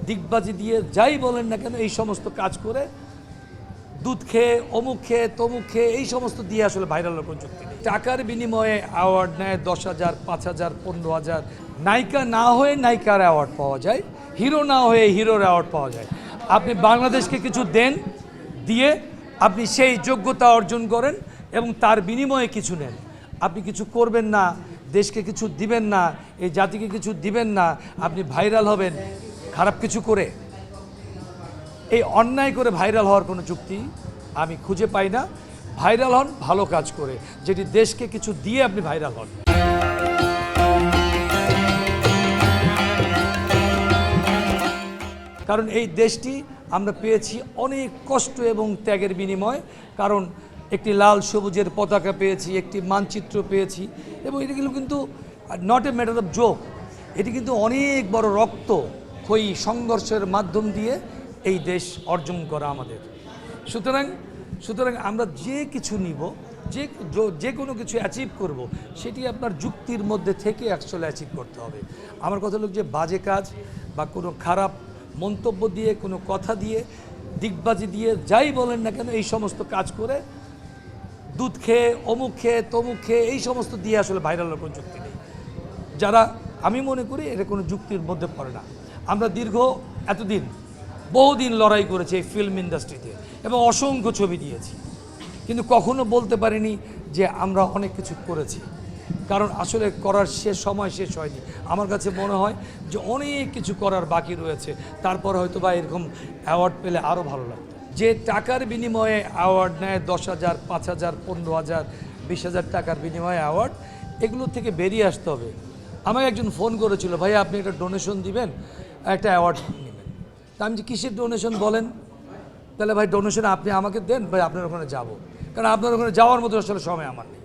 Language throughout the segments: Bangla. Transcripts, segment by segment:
দিগবাজি দিয়ে যাই বলেন না কেন এই সমস্ত কাজ করে দুধ খেয়ে অমুক খেয়ে তমুক খেয়ে এই সমস্ত দিয়ে আসলে ভাইরাল কোনো যুক্তি নেই। টাকার বিনিময়ে অ্যাওয়ার্ড নেয় 10,000, 5,000, 15,000। নায়িকা না হয়ে নায়িকার অ্যাওয়ার্ড পাওয়া যায়, হিরো না হয়ে হিরোর অ্যাওয়ার্ড পাওয়া যায়। আপনি বাংলাদেশকে কিছু দেন, দিয়ে আপনি সেই যোগ্যতা অর্জন করেন এবং তার বিনিময়ে কিছু নেন। আপনি কিছু করবেন না, দেশকে কিছু দিবেন না, এই জাতিকে কিছু দিবেন না, আপনি ভাইরাল হবেন খারাপ কিছু করে। এই অন্যায় করে ভাইরাল হওয়ার কোনো যুক্তি আমি খুঁজে পাই না। ভাইরাল হন ভালো কাজ করে, যেটি দেশকে কিছু দিয়ে আপনি ভাইরাল হন। কারণ এই দেশটি আমরা পেয়েছি অনেক কষ্ট এবং ত্যাগের বিনিময়। কারণ একটি লাল সবুজের পতাকা পেয়েছি, একটি মানচিত্র পেয়েছি, এবং এগুলো কিন্তু not a matter of joke, এটি কিন্তু অনেক বড় রক্ত ক্ষয়ী সংঘর্ষের মাধ্যম দিয়ে এই দেশ অর্জন করা আমাদের। সুতরাং আমরা যে কিছু নিব, যে কোনো কিছু অ্যাচিভ করব, সেটি আপনার যুক্তির মধ্যে থেকে অ্যাকচুয়ালি অ্যাচিভ করতে হবে। আমার কথা হলো যে বাজে কাজ বা কোনো খারাপ মন্তব্য দিয়ে, কোনো কথা দিয়ে, দিগবাজি দিয়ে যাই বলেন না কেন এই সমস্ত কাজ করে দুধ খেয়ে অমুক খেয়ে তমুক খেয়ে এই সমস্ত দিয়ে আসলে ভাইরালের কোনো যুক্তি নেই। যারা আমি মনে করি এটা কোনো যুক্তির মধ্যে পড়ে না। আমরা এতদিন বহুদিন লড়াই করেছি এই ফিল্ম ইন্ডাস্ট্রিতে এবং অসংখ্য ছবি দিয়েছি, কিন্তু কখনো বলতে পারিনি যে আমরা অনেক কিছু করেছি। কারণ আসলে করার সময় শেষ হয়নি। আমার কাছে মনে হয় যে অনেক কিছু করার বাকি রয়েছে। তারপর হয়তো বা এরকম অ্যাওয়ার্ড পেলে আরও ভালো লাগতো। যে টাকার বিনিময়ে অ্যাওয়ার্ড নেয় 10,000, 5,000, 15,000, 20,000 টাকার বিনিময়ে অ্যাওয়ার্ড, এগুলো থেকে বেরিয়ে আসতে হবে। আমাকে একজন ফোন করেছিল, ভাই আপনি একটা ডোনেশন দিবেন, একটা অ্যাওয়ার্ড নেবেন। তা আমি যে কিসের ডোনেশন বলেন? তাহলে ভাই ডোনেশন আপনি আমাকে দেন, ভাই আপনার ওখানে যাব। কারণ আপনার ওখানে যাওয়ার মতো আসলে সময় আমার নেই,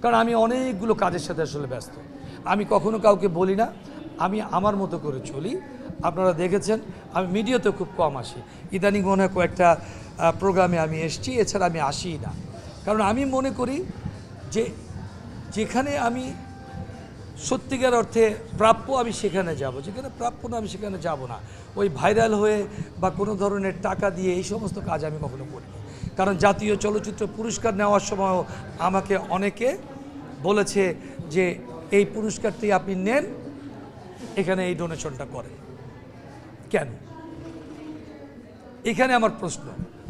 কারণ আমি অনেকগুলো কাজের সাথে আসলে ব্যস্ত। আমি কখনো কাউকে বলি না, আমি আমার মতো করে চলি। আপনারা দেখেছেন আমি মিডিয়াতে খুব কম আসি, ইদানিং মনে হয় কয়েকটা প্রোগ্রামে আমি এসেছি, এছাড়া আমি আসিই না। কারণ আমি মনে করি যে যেখানে আমি সত্যিকার অর্থে প্রাপ্য আমি সেখানে যাব, যেখানে প্রাপ্য না আমি সেখানে যাব না। ওই ভাইরাল হয়ে বা কোনো ধরনের টাকা দিয়ে এই সমস্ত কাজ আমি কখনো করিনি। কারণ জাতীয় চলচ্চিত্র পুরস্কার নেওয়ার সময়ও আমাকে অনেকে বলেছে যে এই পুরস্কারটি আপনি নেন, এখানে এই ডোনেশনটা করেন কেন? এখানে আমার প্রশ্ন।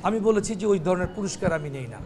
আমি বলেছি যে ওই ধরনের পুরস্কার আমি নেই না।